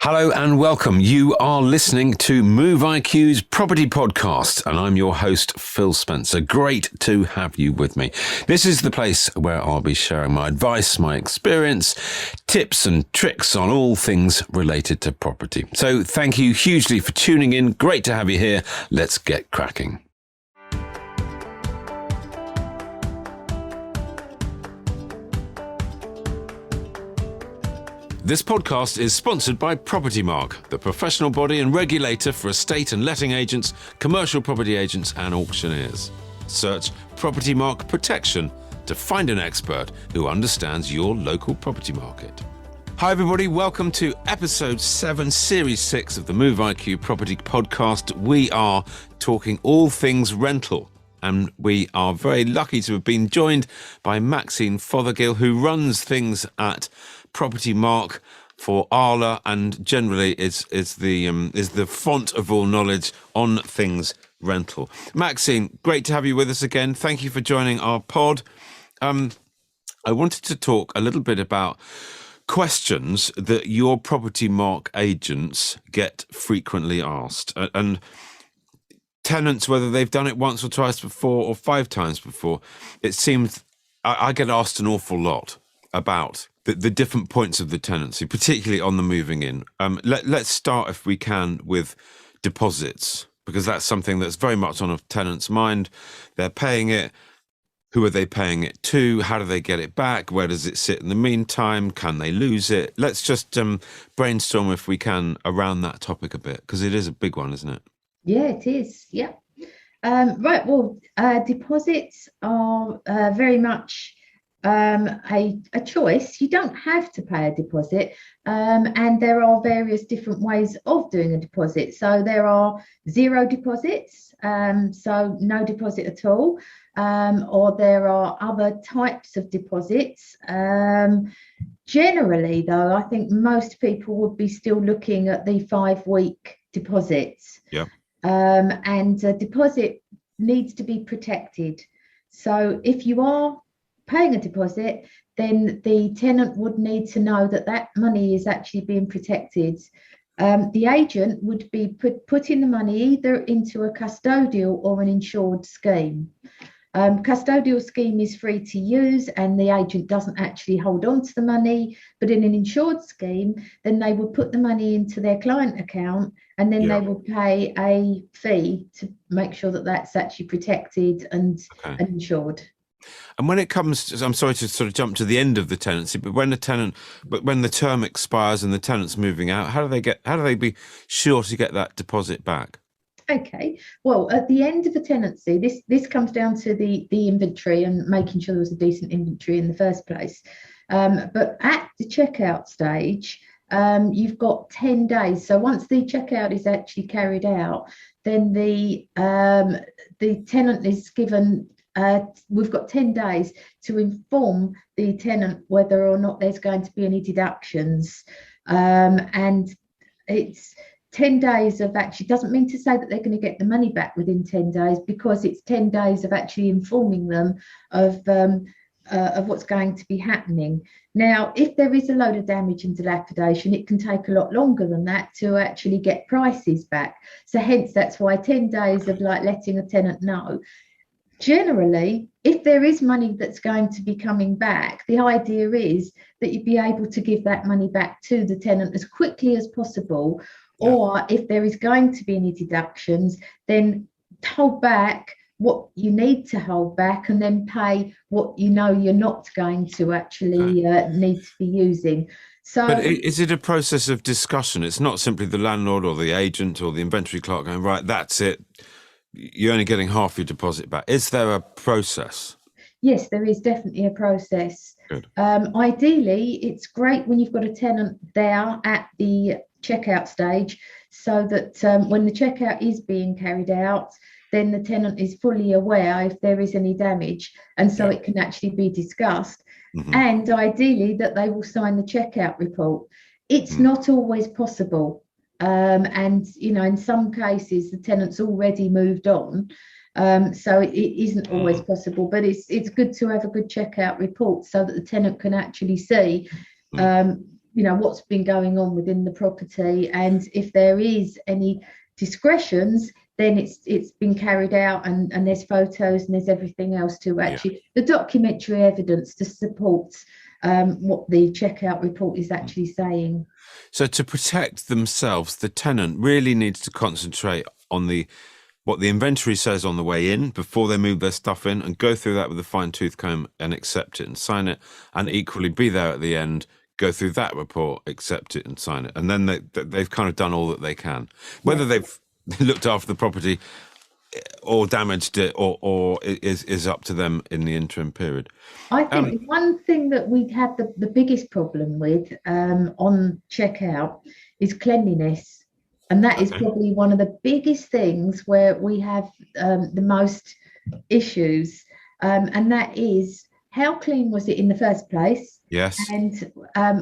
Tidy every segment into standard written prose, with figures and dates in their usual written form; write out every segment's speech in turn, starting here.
Hello and welcome. You are listening to MoveiQ's Property Podcast, and I'm your host, Phil Spencer. Great to have you with me. This is the place where I'll be sharing my advice, my experience, tips and tricks on all things related to property. So thank you hugely for tuning in. Great to have you here. Let's get cracking. This podcast is sponsored by Propertymark, the professional body and regulator for estate and letting agents, commercial property agents and auctioneers. Search Propertymark Protection to find an expert who understands your local property market. Hi everybody, welcome to episode 7, series 6 of the MoveiQ Property Podcast. We are talking all things rental. And we are very lucky to have been joined by Maxine Fothergill, who runs things at Propertymark for ARLA and generally is the font of all knowledge on things rental. Maxine, great to have you with us again. Thank you for joining our pod. I wanted to talk a little bit about questions that your Propertymark agents get frequently asked, and tenants, whether they've done it once or twice before or 5 times before. It seems I get asked an awful lot about the different points of the tenancy, particularly on the moving in. Let's start, if we can, with deposits, because that's something that's very much on a tenant's mind. They're paying it. Who are they paying it to? How do they get it back? Where does it sit in the meantime? Can they lose it? Let's just brainstorm, if we can, around that topic a bit, because it is a big one, isn't it? Yeah, it is. Yeah. Right. Well, deposits are very much a choice. You don't have to pay a deposit, and there are various different ways of doing a deposit. So there are zero deposits, so no deposit at all, or there are other types of deposits. Generally, though, I think most people would be still looking at the 5-week deposits. Yeah. And a deposit needs to be protected. So if you are paying a deposit, then the tenant would need to know that that money is actually being protected. The agent would be putting the money either into a custodial or an insured scheme. Custodial scheme is free to use and the agent doesn't actually hold on to the money, but in an insured scheme, then they will put the money into their client account and then they will pay a fee to make sure that that's actually protected and insured. And when it comes to, I'm sorry to sort of jump to the end of the tenancy, but when the term expires and the tenant's moving out, how do they be sure to get that deposit back? Okay, well, at the end of the tenancy, this comes down to the inventory and making sure there was a decent inventory in the first place. But at the checkout stage, you've got 10 days. So once the checkout is actually carried out, then the tenant is given, we've got 10 days to inform the tenant whether or not there's going to be any deductions. And it's 10 days of actually doesn't mean to say that they're going to get the money back within 10 days, because it's 10 days of actually informing them of what's going to be happening. Now, if there is a load of damage and dilapidation, it can take a lot longer than that to actually get prices back. So hence, that's why 10 days of like letting a tenant know. Generally, if there is money that's going to be coming back, the idea is that you'd be able to give that money back to the tenant as quickly as possible. Or if there is going to be any deductions, then hold back what you need to hold back and then pay what you know you're not going to actually need to be using. So, but is it a process of discussion? It's not simply the landlord or the agent or the inventory clerk going, right, that's it, you're only getting half your deposit back. Is there a process? Yes, there is definitely a process. Good. Ideally, it's great when you've got a tenant there at the checkout stage, so that when the checkout is being carried out, then the tenant is fully aware if there is any damage, and so it can actually be discussed. And ideally that they will sign the checkout report. It's not always possible, and you know, in some cases the tenant's already moved on, so it isn't always possible, but it's good to have a good checkout report so that the tenant can actually see what's been going on within the property, and if there is any discretions, then it's been carried out, and there's photos and there's everything else to actually the documentary evidence to support what the checkout report is actually saying. So to protect themselves, the tenant really needs to concentrate on what the inventory says on the way in before they move their stuff in, and go through that with a fine-tooth comb and accept it and sign it, and equally be there at the end, go through that report, accept it and sign it. And then they've kind of done all that they can. Whether they've looked after the property or damaged it or is up to them in the interim period. I think one thing that we have the biggest problem with on checkout is cleanliness. And that is probably one of the biggest things where we have the most issues. And that is, how clean was it in the first place? Yes. And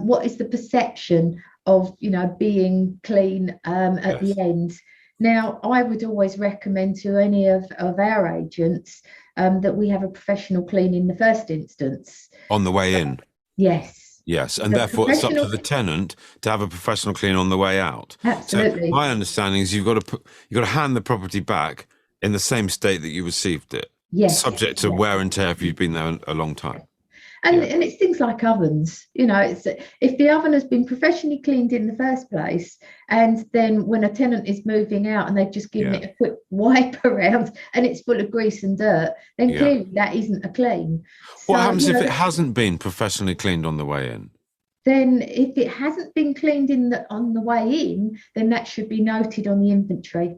what is the perception of, being clean at the end? Now, I would always recommend to any of our agents that we have a professional clean in the first instance. On the way in? Yes. Yes, and therefore it's up to the tenant to have a professional clean on the way out. Absolutely. So my understanding is you've got to hand the property back in the same state that you received it. Yes. Subject to wear and tear if you've been there a long time. And it's things like ovens. It's if the oven has been professionally cleaned in the first place, and then when a tenant is moving out and they've just given it a quick wipe around and it's full of grease and dirt, then clearly that isn't a clean. What happens if it hasn't been professionally cleaned on the way in? Then if it hasn't been cleaned on the way in, then that should be noted on the inventory.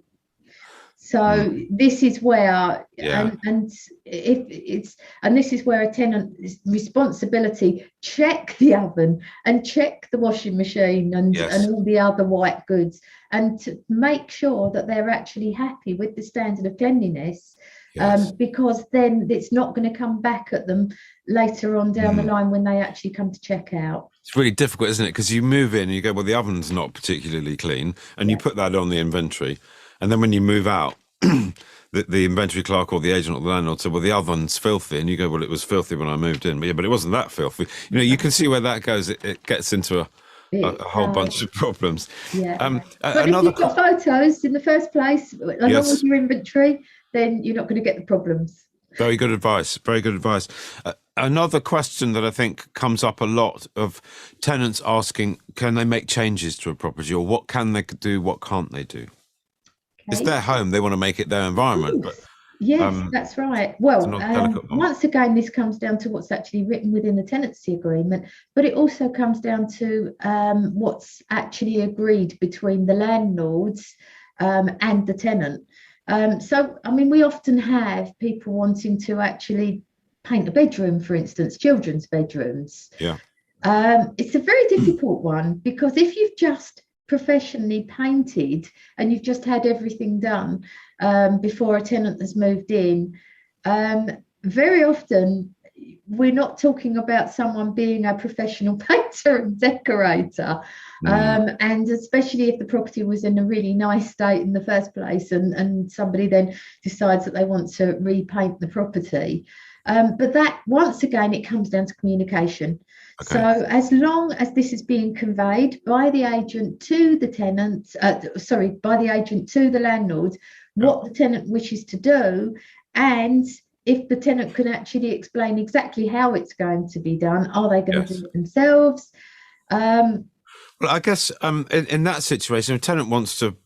So this is where, and this is where a tenant's responsibility, check the oven and check the washing machine and all the other white goods, and to make sure that they're actually happy with the standard of cleanliness, because then it's not going to come back at them later on down the line when they actually come to check out. It's really difficult, isn't it? Because you move in and you go, well, the oven's not particularly clean, and you put that on the inventory. And then when you move out, the inventory clerk or the agent or the landlord said, well, the oven's filthy. And you go, well, it was filthy when I moved in. But it wasn't that filthy. You can see where that goes. It gets into a whole bunch of problems. Yeah. But if you've got photos in the first place, along with your inventory, then you're not going to get the problems. Very good advice. Very good advice. Another question that I think comes up a lot of tenants asking, can they make changes to a property, or what can they do, what can't they do? It's their home. They want to make it their environment. But, yes, that's right. Well, once again, this comes down to what's actually written within the tenancy agreement, but it also comes down to what's actually agreed between the landlords and the tenant. So, I mean, we often have people wanting to actually paint a bedroom, for instance, children's bedrooms. Yeah. It's a very difficult one, because if you've just professionally painted and you've just had everything done before a tenant has moved in, very often we're not talking about someone being a professional painter and decorator, and especially if the property was in a really nice state in the first place, and somebody then decides that they want to repaint the property. But that, once again, it comes down to communication. Okay. So as long as this is being conveyed by the agent to the tenant, by the agent to the landlord, what the tenant wishes to do, and if the tenant can actually explain exactly how it's going to be done, are they going to do it themselves? Well, I guess in that situation, if a tenant wants to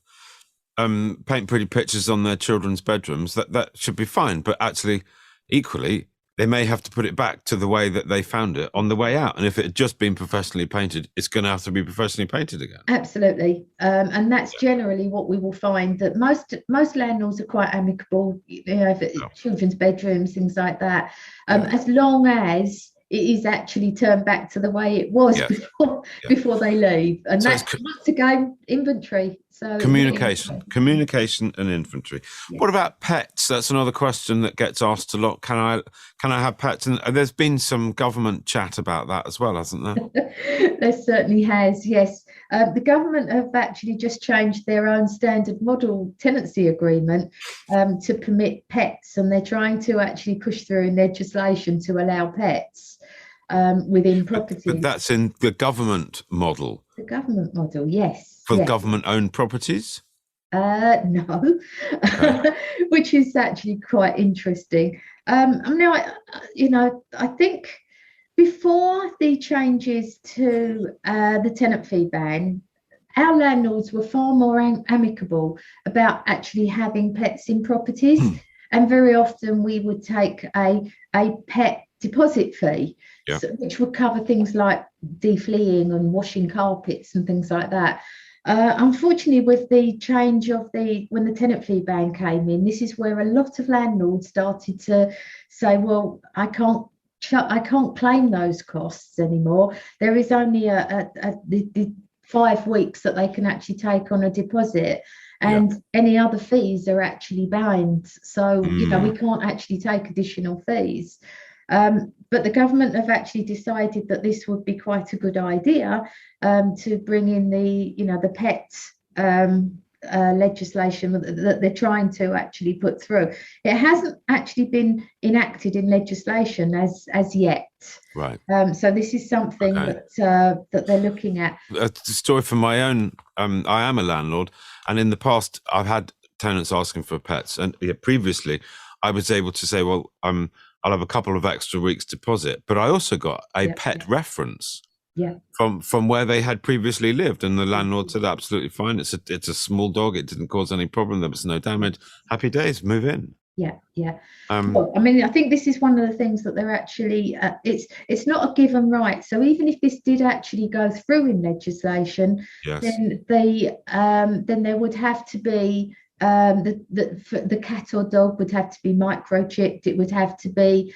paint pretty pictures on their children's bedrooms, that should be fine. But actually, equally, they may have to put it back to the way that they found it on the way out. And if it had just been professionally painted, it's going to have to be professionally painted again. Absolutely. And that's generally what we will find, that most landlords are quite amicable, children's bedrooms, things like that, as long as it is actually turned back to the way it was before they leave. And so that's, once again, inventory. So communication and inventory. Yeah. What about pets? That's another question that gets asked a lot. Can I have pets? And there's been some government chat about that as well, hasn't there? There certainly has, yes. The government have actually just changed their own standard model tenancy agreement to permit pets, and they're trying to actually push through legislation to allow pets. within properties. But that's in the government model. The government model, yes. For yes. government-owned properties? No, Okay. which is actually quite interesting. I think before the changes to the tenant fee ban, our landlords were far more amicable about actually having pets in properties. And very often we would take a pet deposit fee, Yeah. which would cover things like defleeing and washing carpets and things like that. Unfortunately, with the change of when the tenant fee ban came in, this is where a lot of landlords started to say, well, I can't claim those costs anymore. There is only the 5 weeks that they can actually take on a deposit, and any other fees are actually banned. So we can't actually take additional fees. But the government have actually decided that this would be quite a good idea to bring in the pet legislation that they're trying to actually put through. It hasn't actually been enacted in legislation as yet. Right. So this is something that they're looking at. A story from my own. I am a landlord, and in the past I've had tenants asking for pets, and previously I was able to say, well, I'll have a couple of extra weeks deposit, but I also got a pet reference from where they had previously lived, and the landlord said absolutely fine. It's a small dog. It didn't cause any problem. There was no damage. Happy days. Move in. Well, I mean, I think this is one of the things that they're actually. It's not a given right. So even if this did actually go through in legislation, then there would have to be. The cat or dog would have to be microchipped. It would have to be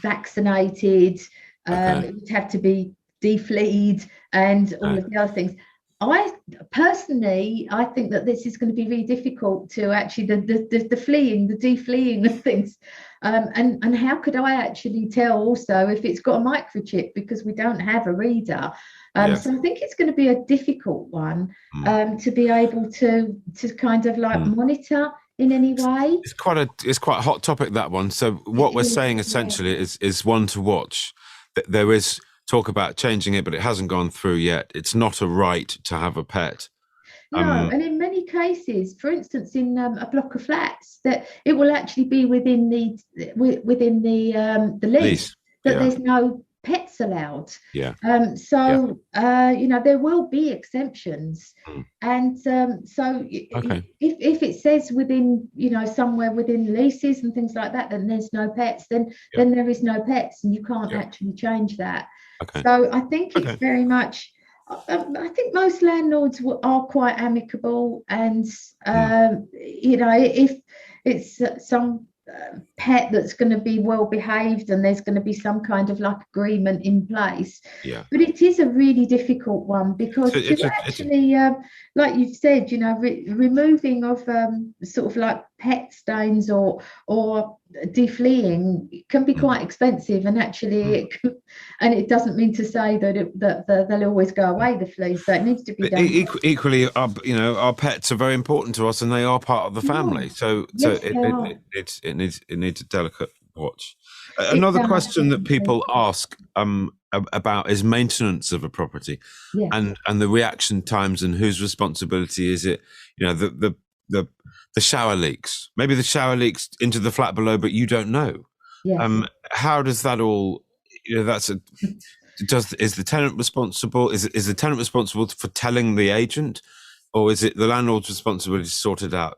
vaccinated. It would have to be defleed and all of the other things. I personally think that this is going to be really difficult to actually the fleeing, the defleeing of things. And how could I actually tell also if it's got a microchip, because we don't have a reader. So I think it's going to be a difficult one to be able to kind of like monitor in any way. It's quite a hot topic, that one. So what we're saying essentially is one to watch. There is talk about changing it, but it hasn't gone through yet. It's not a right to have a pet. No, and in many cases, for instance, in a block of flats, that it will actually be within the lease that there's no pets allowed. So there will be exemptions, and so if it says within somewhere within leases and things like that, then there's no pets, then there is no pets, and you can't actually change that. So I think it's very much. I think most landlords are quite amicable, and if it's some pet that's going to be well behaved, and there's going to be some kind of like agreement in place. But it is a really difficult one, because like you've said, removing of sort of like pet stains or defleeing can be quite expensive, and actually it doesn't mean to say that they'll always go away, the fleas, so it needs to be done. Equally, our pets are very important to us, and they are part of the family. So it needs a delicate watch. Another question that people ask about is maintenance of a property, and the reaction times, and whose responsibility is it? The shower leaks. Maybe the shower leaks into the flat below, but you don't know. How does that all? Is the tenant responsible? Is the tenant responsible for telling the agent, or is it the landlord's responsibility to sort it out?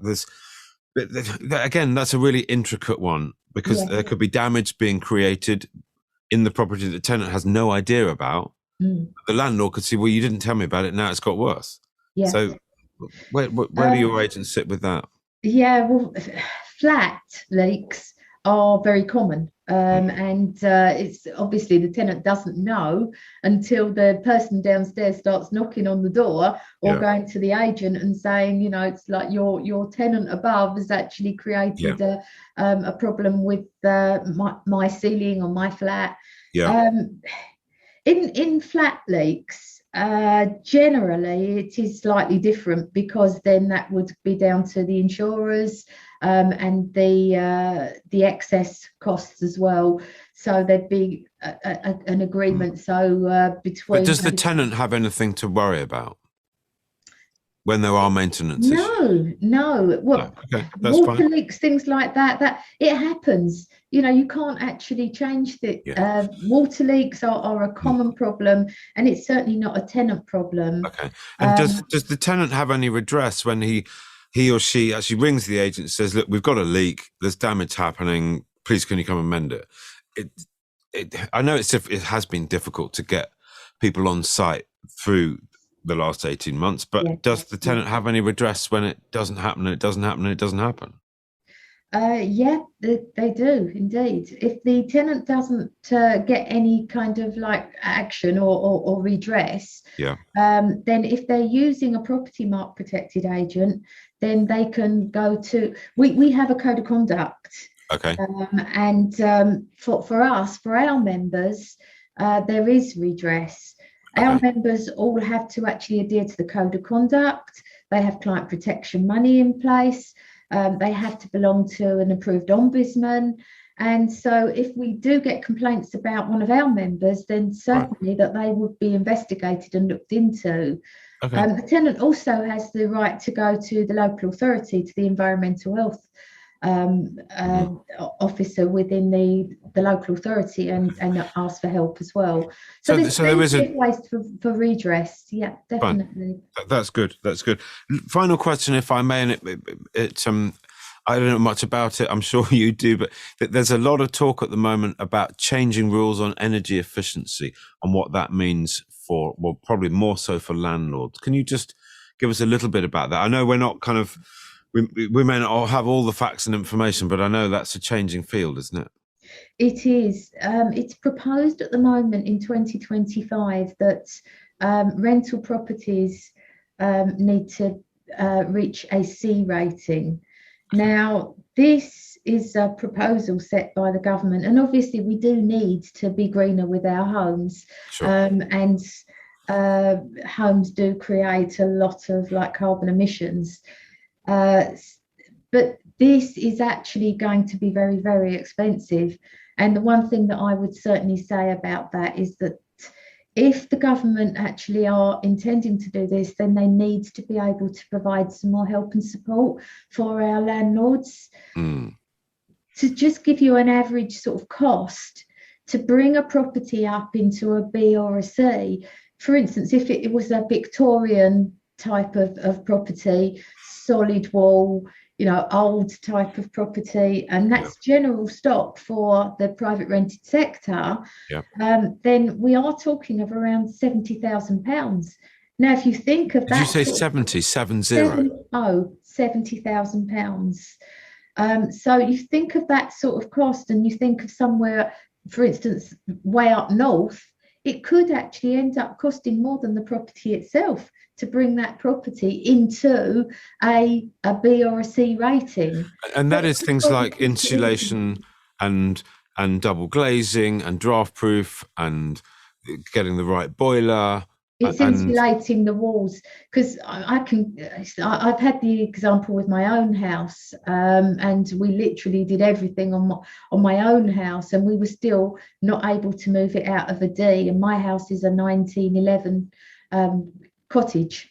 Again, that's a really intricate one, because there could be damage being created in the property that the tenant has no idea about. The landlord could see, well, you didn't tell me about it. Now it's got worse. So where do your agents sit with that? Well, flat leaks are very common, and it's obviously the tenant doesn't know until the person downstairs starts knocking on the door or going to the agent and saying, it's like your tenant above has actually created a problem with my ceiling or my flat. In flat leaks, generally it is slightly different, because then that would be down to the insurers and the excess costs as well. so there'd be an agreement. So between. But does the tenant have anything to worry about when there are maintenance issues? No. Well, Okay, that's water fine. leaks, things like that. That it happens. You can't actually change the. Yeah. Water leaks are a common problem, and it's certainly not a tenant problem. Okay. And does the tenant have any redress when he or she actually rings the agent and says, "Look, we've got a leak. There's damage happening. Please, can you come and mend it?" I know it has been difficult to get people on site through the last 18 months, but does the tenant have any redress when it doesn't happen and it doesn't happen and it doesn't happen? Yeah, they do indeed. If the tenant doesn't get any kind of like action or redress, then if they're using a Propertymark protected agent, then they can go to. We have a code of conduct. Okay. And for us, for our members, there is redress. Okay. Our members all have to actually adhere to the code of conduct. They have client protection money in place. They have to belong to an approved ombudsman. And so if we do get complaints about one of our members, then certainly that they would be investigated and looked into. Okay. The tenant also has the right to go to the local authority, to the environmental health officer within the local authority and ask for help as well. So there is ways for redress. Yeah, definitely. Fine. That's good. That's good. Final question, if I may, and it I don't know much about it. I'm sure you do, but there's a lot of talk at the moment about changing rules on energy efficiency and what that means for, well, probably more so for landlords. Can you just give us a little bit about that? I know we're not kind of. We may not have all the facts and information, but I know that's a changing field, isn't it? It is. It's proposed at the moment in 2025 that rental properties need to reach a C rating. Now, this is a proposal set by the government, and obviously we do need to be greener with our homes. Sure. And homes do create a lot of like carbon emissions. But this is actually going to be very, very expensive. And the one thing that I would certainly say about that is that if the government actually are intending to do this, then they need to be able to provide some more help and support for our landlords. To just give you an average sort of cost to bring a property up into a B or a C, for instance, if it was a Victorian type of property, solid wall, old type of property, and that's general stock for the private rented sector, then we are talking of around £70,000. Now, if you think of that. Did you say 70? 70? £70,000. So you think of that sort of cost, and you think of somewhere, for instance, way up north, it could actually end up costing more than the property itself to bring that property into a B or a C rating. And that is things like insulation and double glazing and draft proof and getting the right boiler. It's insulating the walls, because I've had the example with my own house, and we literally did everything on my own house, and we were still not able to move it out of a D. And my house is a 1911 cottage,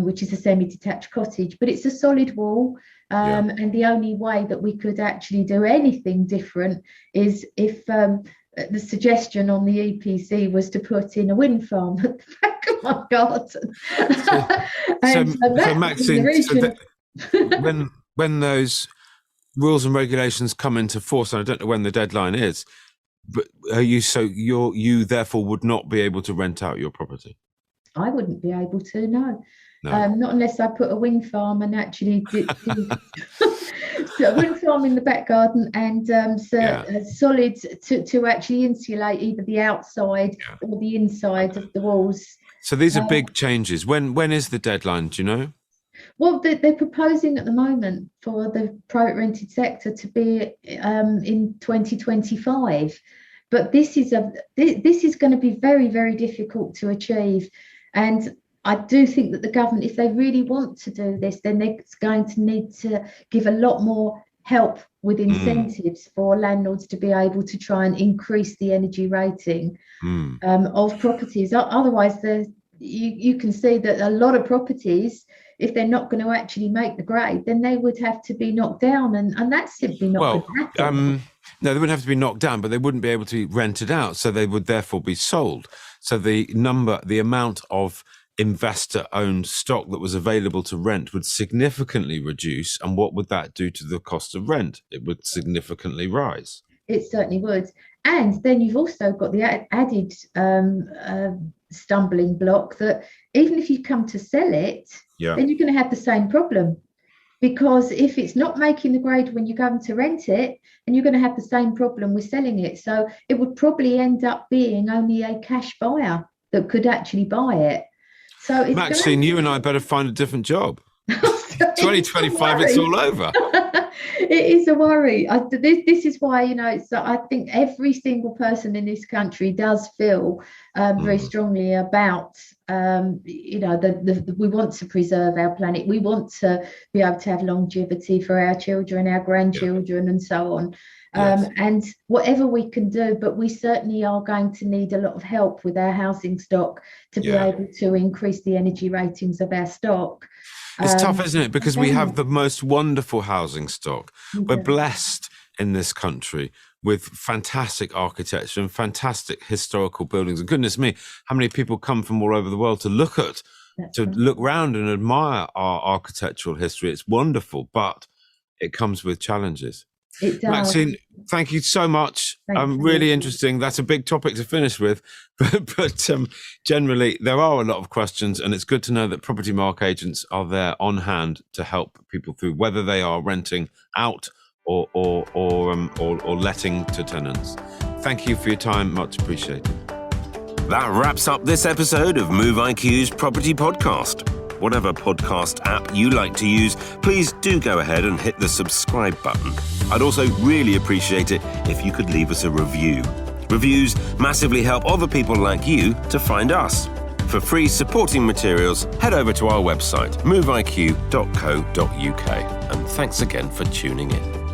which is a semi-detached cottage, but it's a solid wall. And the only way that we could actually do anything different is if the suggestion on the EPC was to put in a wind farm at the back of my garden. So Maxine, when those rules and regulations come into force, and I don't know when the deadline is, but you therefore would not be able to rent out your property? I wouldn't be able to, no. Not unless I put a wind farm and actually did so a wind farm in the back garden and solids to actually insulate either the outside or the inside of the walls. So these are big changes. When is the deadline? Do you know? Well, they're proposing at the moment for the private rented sector to be in 2025, but this is going to be very, very difficult to achieve. And I do think that the government, if they really want to do this, then they're going to need to give a lot more help with incentives for landlords to be able to try and increase the energy rating of properties. Otherwise, you can see that a lot of properties, if they're not going to actually make the grade, then they would have to be knocked down, and that's simply not going to happen. No, they wouldn't have to be knocked down, but they wouldn't be able to be rented out, so they would therefore be sold. So the amount of investor-owned stock that was available to rent would significantly reduce. And what would that do to the cost of rent? It would significantly rise. It certainly would. And then you've also got the added stumbling block that even if you come to sell it, then you're going to have the same problem. Because if it's not making the grade when you go to rent it, and you're going to have the same problem with selling it. So it would probably end up being only a cash buyer that could actually buy it. So it's Maxine, you and I better find a different job. 2025, it's all over. It is a worry. This is why, I think every single person in this country does feel very strongly about, we want to preserve our planet. We want to be able to have longevity for our children, our grandchildren, and so on. And whatever we can do, but we certainly are going to need a lot of help with our housing stock to be able to increase the energy ratings of our stock. It's tough, isn't it? Because we have the most wonderful housing stock. We're blessed in this country with fantastic architecture and fantastic historical buildings. And goodness me, how many people come from all over the world to look around and admire our architectural history. It's wonderful, but it comes with challenges. It does. Maxine, thank you so much. Really interesting. That's a big topic to finish with, but generally there are a lot of questions, and it's good to know that Propertymark agents are there on hand to help people through, whether they are renting out or letting to tenants. Thank you for your time. Much appreciated. That wraps up this episode of MoveiQ's Property Podcast. Whatever podcast app you like to use, please do go ahead and hit the subscribe button. I'd also really appreciate it if you could leave us a review. Reviews massively help other people like you to find us. For free supporting materials, head over to our website, MoveiQ.co.uk. And thanks again for tuning in.